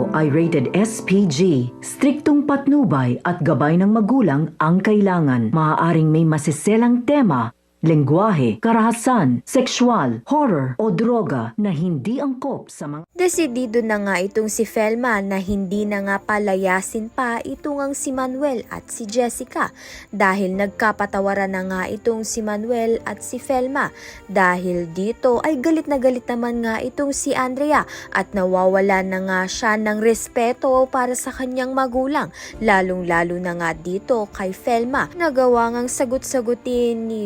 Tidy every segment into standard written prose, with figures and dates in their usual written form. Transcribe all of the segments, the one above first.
ito ay rated SPG. Striktong patnubay at gabay ng magulang ang kailangan. Maaaring may masiselang tema, lengguwahe, karahasan, sexual, horror o droga na hindi angkop sa mga... Desidido na nga itong si Felma na hindi na nga palayasin pa itong si Manuel at si Jessica dahil nagkapatawaran na nga itong si Manuel at si Felma. Dahil dito ay galit na galit naman nga itong si Andrea at nawawala na nga siya ng respeto para sa kanyang magulang. Lalong-lalo na nga dito kay Felma. Nagawa ngang sagot-sagutin ni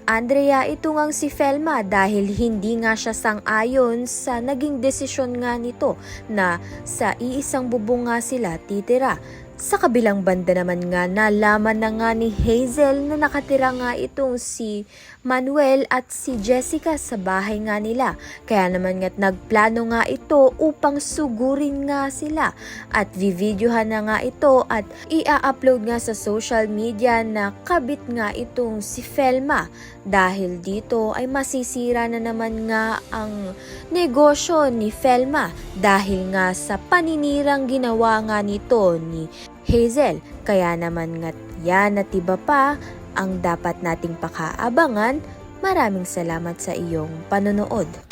Andrea ito ngang si Felma dahil hindi nga siya sang-ayon sa naging desisyon nga nito na sa iisang bubong nga sila titira. Sa kabilang banda naman nga nalaman na nga ni Hazel na nakatira nga itong si Manuel at si Jessica sa bahay nga nila. Kaya naman nga't nagplano nga ito upang sugurin nga sila at videohan na nga ito at ia-upload nga sa social media na kabit nga itong si Felma. Dahil dito ay masisira na naman nga ang negosyo ni Felma dahil nga sa paninirang ginawa nga nito ni Hazel. Kaya naman nga yan at iba pa ang dapat nating pakaabangan. Maraming salamat sa iyong panonood.